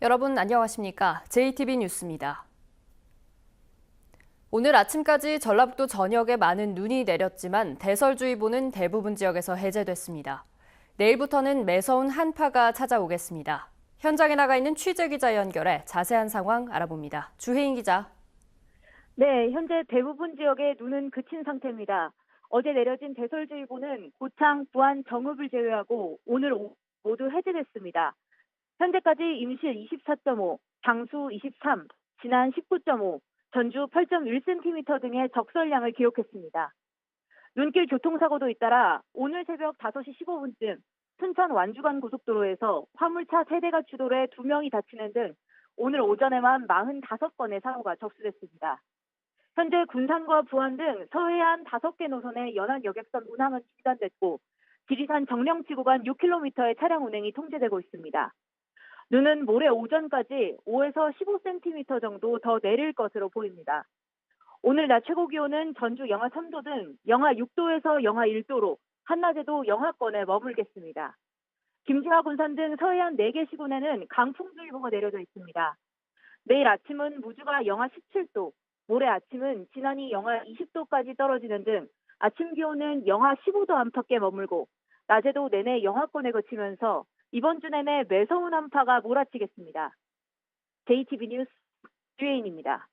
여러분 안녕하십니까? JTB 뉴스입니다. 오늘 아침까지 전라북도 전역에 많은 눈이 내렸지만 대설주의보는 대부분 지역에서 해제됐습니다. 내일부터는 매서운 한파가 찾아오겠습니다. 현장에 나가 있는 취재기자 연결해 자세한 상황 알아봅니다. 주혜인 기자. 네, 현재 대부분 지역에 눈은 그친 상태입니다. 어제 내려진 대설주의보는 고창, 부안, 정읍을 제외하고 오늘 모두 해제됐습니다. 현재까지 임실 24.5, 장수 23, 진안 19.5, 전주 8.1cm 등의 적설량을 기록했습니다. 눈길 교통사고도 잇따라 오늘 새벽 5시 15분쯤 순천 완주간 고속도로에서 화물차 3대가 추돌해 2명이 다치는 등 오늘 오전에만 45건의 사고가 접수됐습니다. 현재 군산과 부안 등 서해안 5개 노선의 연안 여객선 운항은 중단됐고 지리산 정령치 구간 6km의 차량 운행이 통제되고 있습니다. 눈은 모레 오전까지 5에서 15cm 정도 더 내릴 것으로 보입니다. 오늘 낮 최고 기온은 전주 영하 3도 등 영하 6도에서 영하 1도로 한낮에도 영하권에 머물겠습니다. 김제와 군산 등 서해안 4개 시군에는 강풍주의보가 내려져 있습니다. 내일 아침은 무주가 영하 17도, 모레 아침은 진안이 영하 20도까지 떨어지는 등 아침 기온은 영하 15도 안팎에 머물고 낮에도 내내 영하권에 거치면서 이번 주 내내 매서운 한파가 몰아치겠습니다. JTB 뉴스 주혜인입니다.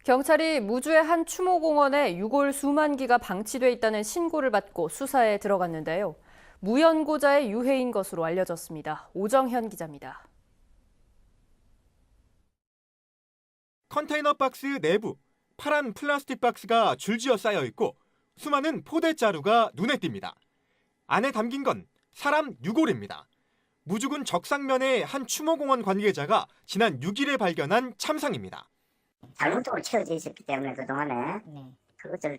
경찰이 무주의 한 추모공원에 유골 수만 기가 방치돼 있다는 신고를 받고 수사에 들어갔는데요. 무연고자의 유해인 것으로 알려졌습니다. 오정현 기자입니다. 컨테이너 박스 내부 파란 플라스틱 박스가 줄지어 쌓여 있고 수많은 포대자루가 눈에 띕니다. 안에 담긴 건 사람 유골입니다. 무주군 적상면의 한 추모공원 관계자가 지난 6일에 발견한 참상입니다. 잘못적으로 채워져 있었기 때문에 그동안에 그것을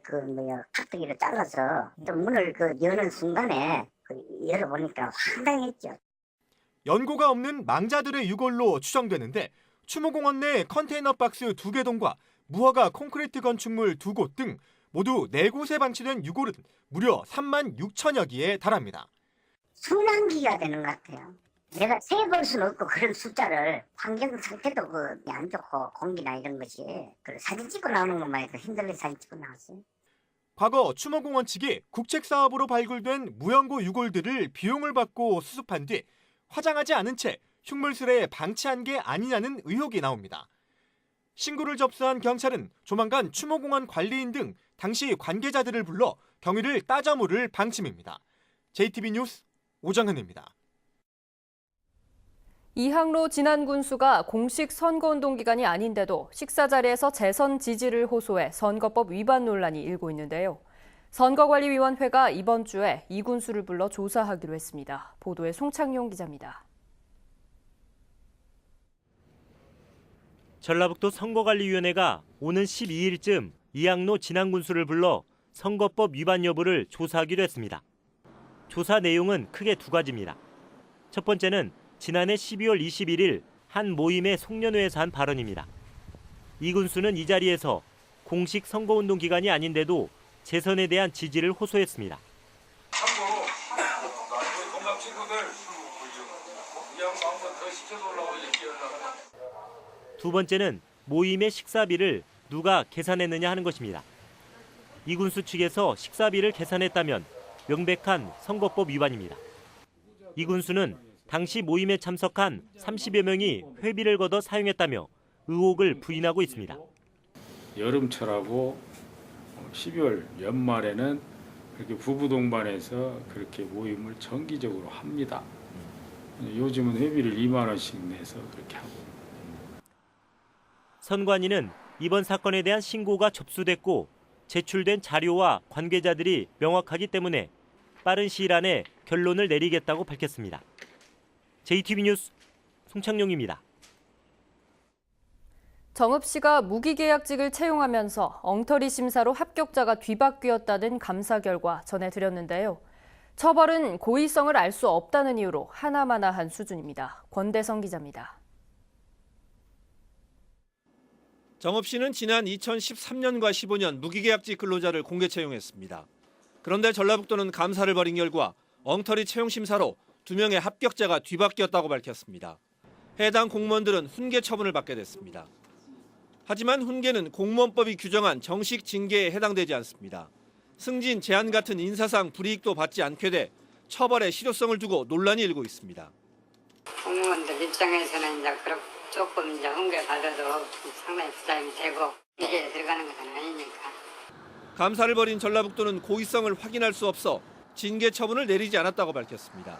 깍두기로 잘라서 또 문을 여는 순간에 열어보니까 황당했죠. 연고가 없는 망자들의 유골로 추정되는데 추모공원 내 컨테이너 박스 2개 동과 무허가 콘크리트 건축물 2곳 등 모두 4곳에 방치된 유골은 무려 3만 6천여 기에 달합니다. 수만 기가 되는 것 같아요. 내가 세볼 수는 없고 그런 숫자를 환경 상태도 안 좋고 공기나 이런 것이 사진 찍고 나오는 것만 해도 힘들게 사진 찍고 나왔어요. 과거 추모공원 측이 국책사업으로 발굴된 무연고 유골들을 비용을 받고 수습한 뒤 화장하지 않은 채 흉물슬에 방치한 게 아니냐는 의혹이 나옵니다. 신고를 접수한 경찰은 조만간 추모공원 관리인 등 당시 관계자들을 불러 경위를 따져 물을 방침입니다. JTB 뉴스 오정현입니다. 이항로 진안군수가 공식 선거운동 기간이 아닌데도 식사 자리에서 재선 지지를 호소해 선거법 위반 논란이 일고 있는데요. 선거관리위원회가 이번 주에 이 군수를 불러 조사하기로 했습니다. 보도에 송창용 기자입니다. 전라북도 선거관리위원회가 오는 12일쯤 이항로 진안군수를 불러 선거법 위반 여부를 조사하기로 했습니다. 조사 내용은 크게 2가지입니다. 첫 번째는 지난해 12월 21일 한 모임의 송년회에서 한 발언입니다. 이 군수는 이 자리에서 공식 선거운동 기간이 아닌데도 재선에 대한 지지를 호소했습니다. 참고로 건강 친구들 이 양반 한번 더 시켜달라고 얘기하려고. 두 번째는 모임의 식사비를 누가 계산했느냐 하는 것입니다. 이 군수 측에서 식사비를 계산했다면 명백한 선거법 위반입니다. 이 군수는 당시 모임에 참석한 30여 명이 회비를 걷어 사용했다며 의혹을 부인하고 있습니다. 여름철하고 12월 연말에는 그렇게 부부 동반해서 그렇게 모임을 정기적으로 합니다. 요즘은 회비를 2만 원씩 내서 그렇게 하고. 선관위는 이번 사건에 대한 신고가 접수됐고 제출된 자료와 관계자들이 명확하기 때문에 빠른 시일 안에 결론을 내리겠다고 밝혔습니다. JTB 뉴스 송창용입니다. 정읍 씨가 무기계약직을 채용하면서 엉터리 심사로 합격자가 뒤바뀌었다는 감사 결과 전해드렸는데요. 처벌은 고의성을 알 수 없다는 이유로 하나마나한 수준입니다. 권대성 기자입니다. 정읍 씨는 지난 2013년과 15년 무기계약직 근로자를 공개 채용했습니다. 그런데 전라북도는 감사를 벌인 결과 엉터리 채용 심사로 2명의 합격자가 뒤바뀌었다고 밝혔습니다. 해당 공무원들은 훈계 처분을 받게 됐습니다. 하지만 훈계는 공무원법이 규정한 정식 징계에 해당되지 않습니다. 승진, 제한 같은 인사상 불이익도 받지 않게 돼 처벌의 실효성을 두고 논란이 일고 있습니다. 공무원들 입장에서는 이제 그렇게 조금 이제 훈계 받아도 상당히 부담이 되고 이게 들어가는 것은 아니니까. 감사를 벌인 전라북도는 고의성을 확인할 수 없어 징계 처분을 내리지 않았다고 밝혔습니다.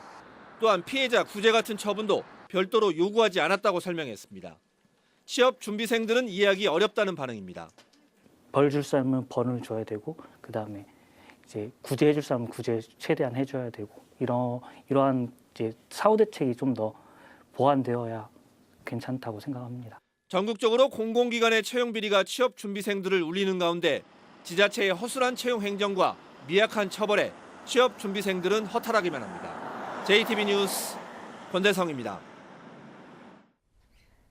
또한 피해자 구제 같은 처분도 별도로 요구하지 않았다고 설명했습니다. 취업 준비생들은 이해하기 어렵다는 반응입니다. 벌 줄 사람은 벌을 줘야 되고 그다음에 이제 구제해 줄 사람은 구제 최대한 해줘야 되고 이러한 이제 사후 대책이 좀 더 보완되어야 괜찮다고 생각합니다. 전국적으로 공공기관의 채용 비리가 취업 준비생들을 울리는 가운데 지자체의 허술한 채용 행정과 미약한 처벌에 취업 준비생들은 허탈하기만 합니다. JTB 뉴스 권대성입니다.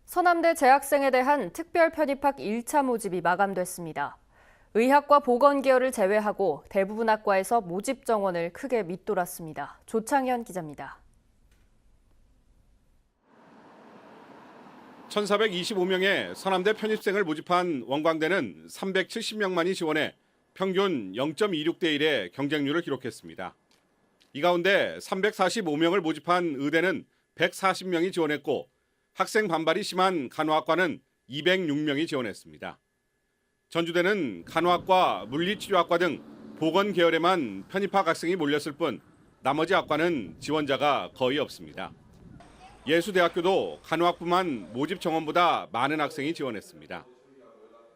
서남대 재학생에 대한 특별 편입학 1차 모집이 마감됐습니다. 의학과 보건 계열을 제외하고 대부분 학과에서 모집 정원을 크게 밑돌았습니다. 조창현 기자입니다. 1,425명의 서남대 편입생을 모집한 원광대는 370명만이 지원해 평균 0.26대 1의 경쟁률을 기록했습니다. 이 가운데 345명을 모집한 의대는 140명이 지원했고 학생 반발이 심한 간호학과는 206명이 지원했습니다. 전주대는 간호학과, 물리치료학과 등 보건 계열에만 편입학 학생이 몰렸을 뿐 나머지 학과는 지원자가 거의 없습니다. 예수대학교도 간호학부만 모집 정원보다 많은 학생이 지원했습니다.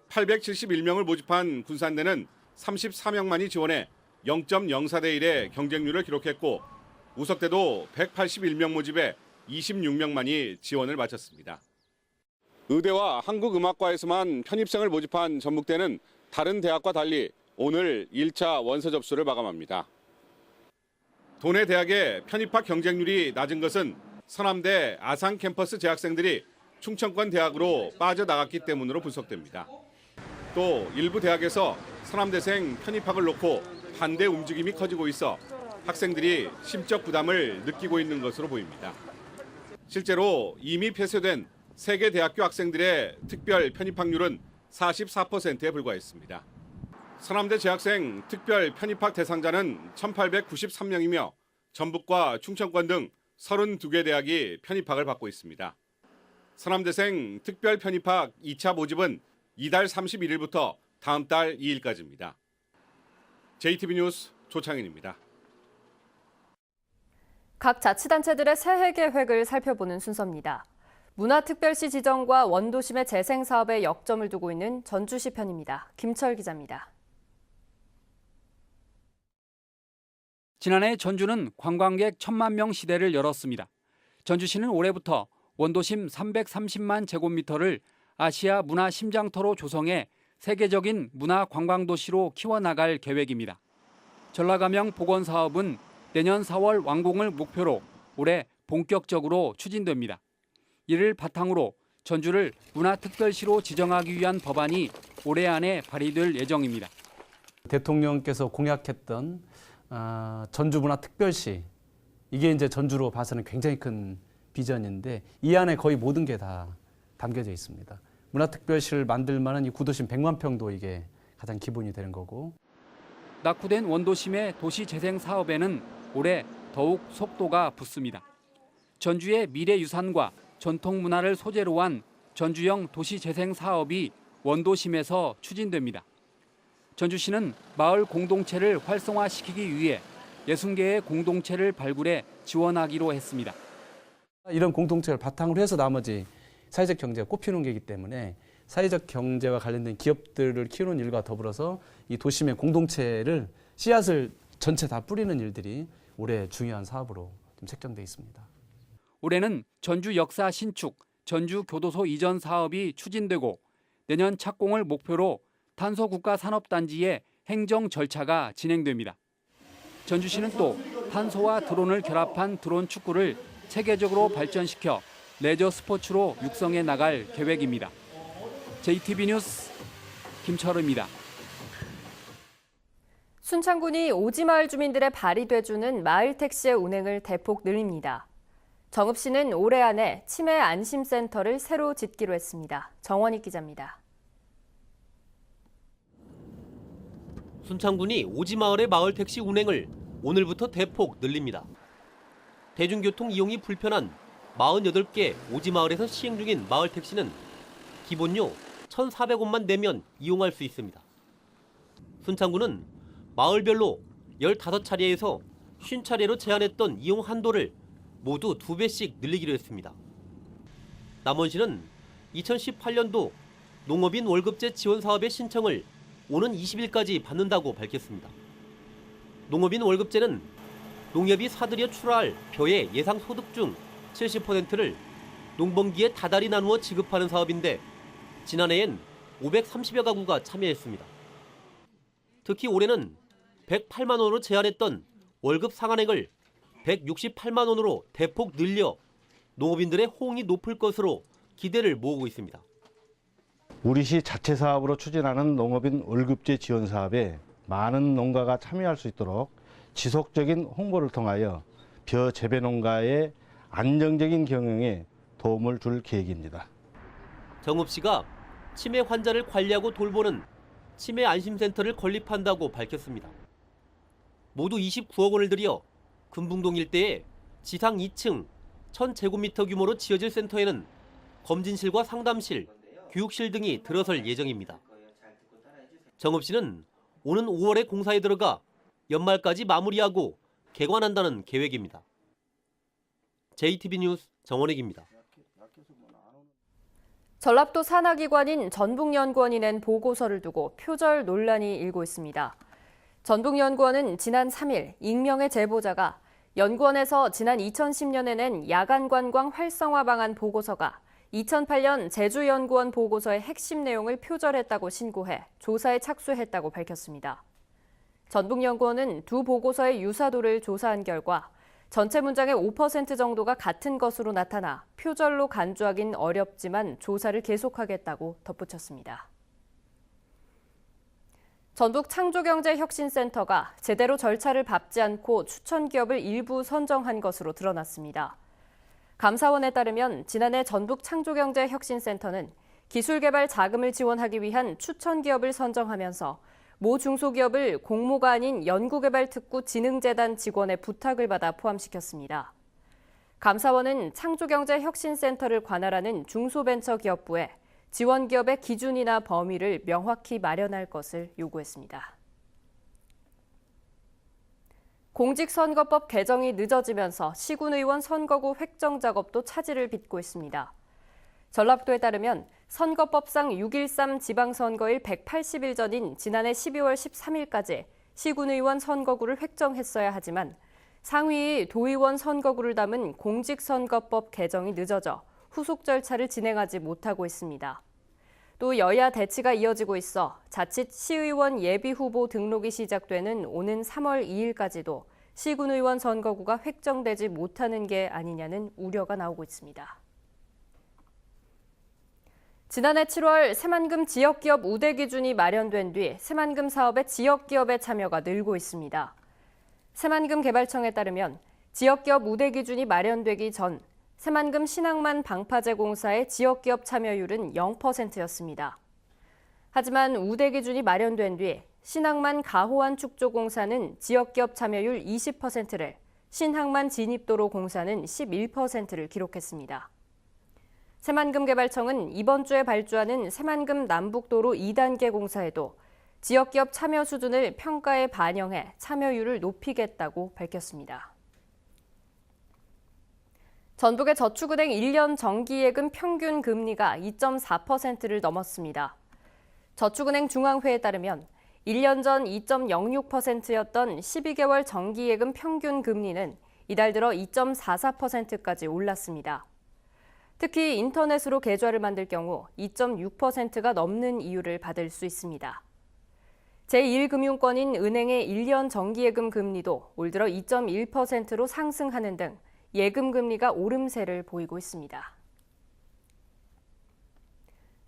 871명을 모집한 군산대는 34명만이 지원해 0.04대 1의 경쟁률을 기록했고 우석대도 181명 모집에 26명만이 지원을 마쳤습니다. 의대와 한국음악과에서만 편입생을 모집한 전북대는 다른 대학과 달리 오늘 1차 원서 접수를 마감합니다. 도내 대학의 편입학 경쟁률이 낮은 것은 서남대 아산 캠퍼스 재학생들이 충청권 대학으로 빠져나갔기 때문으로 분석됩니다. 또 일부 대학에서 서남대생 편입학을 놓고 반대 움직임이 커지고 있어 학생들이 심적 부담을 느끼고 있는 것으로 보입니다. 실제로 이미 폐쇄된 3개 대학교 학생들의 특별 편입학률은 44%에 불과했습니다. 서남대 재학생 특별 편입학 대상자는 1,893명이며 전북과 충청권 등 32개 대학이 편입학을 받고 있습니다. 서남대생 특별 편입학 2차 모집은 이달 31일부터 다음 달 2일까지입니다. JTB 뉴스 조창인입니다. 각 자치단체들의 새해 계획을 살펴보는 순서입니다. 문화특별시 지정과 원도심의 재생사업에 역점을 두고 있는 전주시 편입니다. 김철 기자입니다. 지난해 전주는 관광객 1,000만 명 시대를 열었습니다. 전주시는 올해부터 원도심 330만 제곱미터를 아시아 문화 심장터로 조성해 세계적인 문화 관광도시로 키워나갈 계획입니다. 전라감영 복원사업은 내년 4월 완공을 목표로 올해 본격적으로 추진됩니다. 이를 바탕으로 전주를 문화특별시로 지정하기 위한 법안이 올해 안에 발의될 예정입니다. 대통령께서 공약했던 전주문화특별시, 이게 이제 전주로 봐서는 굉장히 큰 비전인데 이 안에 거의 모든 게 다 담겨져 있습니다. 문화특별시를 만들 만한 이 구도심 100만 평도 이게 가장 기본이 되는 거고. 낙후된 원도심의 도시재생 사업에는 올해 더욱 속도가 붙습니다. 전주의 미래유산과 전통문화를 소재로 한 전주형 도시재생 사업이 원도심에서 추진됩니다. 전주시는 마을 공동체를 활성화시키기 위해 60개의 공동체를 발굴해 지원하기로 했습니다. 이런 공동체를 바탕으로 해서 나머지 사회적 경제가 꽃피우는 게이기 때문에 사회적 경제와 관련된 기업들을 키우는 일과 더불어서 이 도심의 공동체를 씨앗을 전체 다 뿌리는 일들이 올해 중요한 사업으로 좀 책정돼 있습니다. 올해는 전주 역사 신축, 전주 교도소 이전 사업이 추진되고 내년 착공을 목표로 탄소국가산업단지의 행정 절차가 진행됩니다. 전주시는 또 탄소와 드론을 결합한 드론 축구를 체계적으로 발전시켜 레저 스포츠로 육성해 나갈 계획입니다. JTB 뉴스 김철우입니다. 순창군이 오지마을 주민들의 발이 돼주는 마을 택시의 운행을 대폭 늘립니다. 정읍시는 올해 안에 치매 안심센터를 새로 짓기로 했습니다. 정원익 기자입니다. 순창군이 오지마을의 마을 택시 운행을 오늘부터 대폭 늘립니다. 대중교통 이용이 불편한 48개 오지마을에서 시행 중인 마을 택시는 기본료 1,400원만 내면 이용할 수 있습니다. 순창군은 마을별로 15차례에서 50차례로 제한했던 이용 한도를 모두 2배씩 늘리기로 했습니다. 남원시는 2018년도 농업인 월급제 지원 사업의 신청을 오는 20일까지 받는다고 밝혔습니다. 농업인 월급제는 농협이 사들여 출하할 벼의 예상 소득 중 70%를 농번기에 다달이 나누어 지급하는 사업인데 지난해엔 530여 가구가 참여했습니다. 특히 올해는 108만 원으로 제한했던 월급 상한액을 168만 원으로 대폭 늘려 농업인들의 호응이 높을 것으로 기대를 모으고 있습니다. 우리 시 자체 사업으로 추진하는 농업인 월급제 지원 사업에 많은 농가가 참여할 수 있도록 지속적인 홍보를 통하여 벼 재배 농가의 안정적인 경영에 도움을 줄 계획입니다. 정읍시가 치매 환자를 관리하고 돌보는 치매 안심센터를 건립한다고 밝혔습니다. 모두 29억 원을 들여 금붕동 일대에 지상 2층 1000제곱미터 규모로 지어질 센터에는 검진실과 상담실, 교육실 등이 들어설 예정입니다. 정읍시는 오는 5월에 공사에 들어가 연말까지 마무리하고 개관한다는 계획입니다. JTB 뉴스 정원익입니다. 전라도 산하기관인 전북연구원이 낸 보고서를 두고 표절 논란이 일고 있습니다. 전북연구원은 지난 3일 익명의 제보자가 연구원에서 지난 2010년에 낸 야간관광 활성화 방안 보고서가 2008년 제주연구원 보고서의 핵심 내용을 표절했다고 신고해 조사에 착수했다고 밝혔습니다. 전북연구원은 두 보고서의 유사도를 조사한 결과 전체 문장의 5% 정도가 같은 것으로 나타나 표절로 간주하긴 어렵지만 조사를 계속하겠다고 덧붙였습니다. 전북 창조경제혁신센터가 제대로 절차를 밟지 않고 추천 기업을 일부 선정한 것으로 드러났습니다. 감사원에 따르면 지난해 전북 창조경제혁신센터는 기술개발 자금을 지원하기 위한 추천 기업을 선정하면서 모 중소기업을 공모가 아닌 연구개발특구 진흥재단 직원의 부탁을 받아 포함시켰습니다. 감사원은 창조경제혁신센터를 관할하는 중소벤처기업부에 지원기업의 기준이나 범위를 명확히 마련할 것을 요구했습니다. 공직선거법 개정이 늦어지면서 시군의원 선거구 획정 작업도 차질을 빚고 있습니다. 전라북도에 따르면 선거법상 6.13 지방선거일 180일 전인 지난해 12월 13일까지 시군의원 선거구를 획정했어야 하지만 상위의 도의원 선거구를 담은 공직선거법 개정이 늦어져 후속 절차를 진행하지 못하고 있습니다. 또 여야 대치가 이어지고 있어 자칫 시의원 예비후보 등록이 시작되는 오는 3월 2일까지도 시군의원 선거구가 획정되지 못하는 게 아니냐는 우려가 나오고 있습니다. 지난해 7월 새만금 지역기업 우대 기준이 마련된 뒤 새만금 사업에 지역기업의 참여가 늘고 있습니다. 새만금 개발청에 따르면 지역기업 우대 기준이 마련되기 전 새만금 신항만 방파제 공사의 지역기업 참여율은 0%였습니다. 하지만 우대 기준이 마련된 뒤 신항만 가호안 축조공사는 지역기업 참여율 20%를, 신항만 진입도로 공사는 11%를 기록했습니다. 새만금 개발청은 이번 주에 발주하는 새만금 남북도로 2단계 공사에도 지역기업 참여 수준을 평가에 반영해 참여율을 높이겠다고 밝혔습니다. 전북의 저축은행 1년 정기예금 평균 금리가 2.4%를 넘었습니다. 저축은행 중앙회에 따르면 1년 전 2.06%였던 12개월 정기예금 평균 금리는 이달 들어 2.44%까지 올랐습니다. 특히 인터넷으로 계좌를 만들 경우 2.6%가 넘는 이율을 받을 수 있습니다. 제1금융권인 은행의 1년 정기예금 금리도 올 들어 2.1%로 상승하는 등 예금 금리가 오름세를 보이고 있습니다.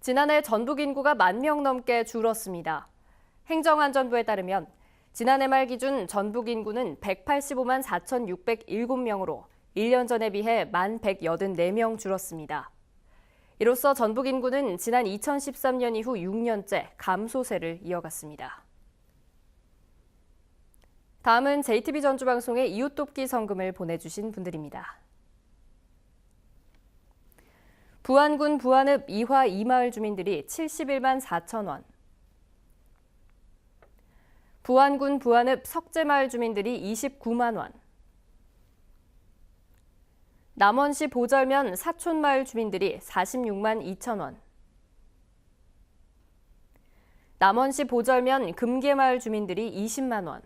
지난해 전북 인구가 10,000명 넘게 줄었습니다. 행정안전부에 따르면 지난해 말 기준 전북 인구는 185만 4,607명으로 1년 전에 비해 1,184명 줄었습니다. 이로써 전북 인구는 지난 2013년 이후 6년째 감소세를 이어갔습니다. 다음은 JTB 전주방송에 이웃돕기 성금을 보내주신 분들입니다. 부안군 부안읍 이화 2마을 주민들이 71만 4천 원, 부안군 부안읍 석재마을 주민들이 29만 원, 남원시 보절면 사촌마을 주민들이 46만 2천 원, 남원시 보절면 금계마을 주민들이 20만 원,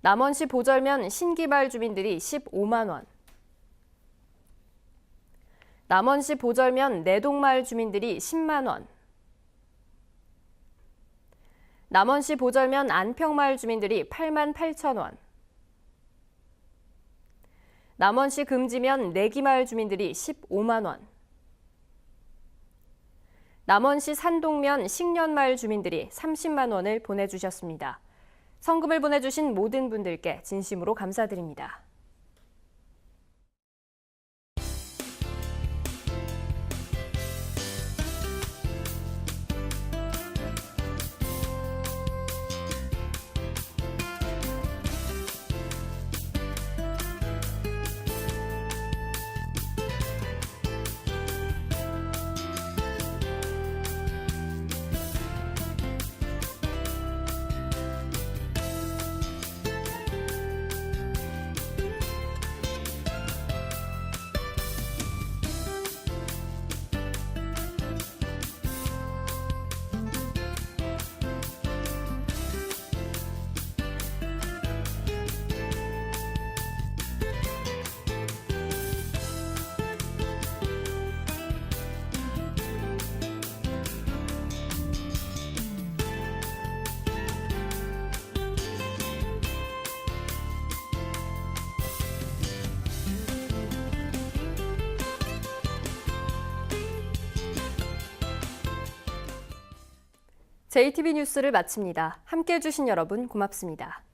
남원시 보절면 신기마을 주민들이 15만 원, 남원시 보절면 내동마을 주민들이 10만 원, 남원시 보절면 안평마을 주민들이 8만 8천 원, 남원시 금지면 내기마을 주민들이 15만 원, 남원시 산동면 식년마을 주민들이 30만 원을 보내주셨습니다. 성금을 보내주신 모든 분들께 진심으로 감사드립니다. JTB 뉴스를 마칩니다. 함께해 주신 여러분 고맙습니다.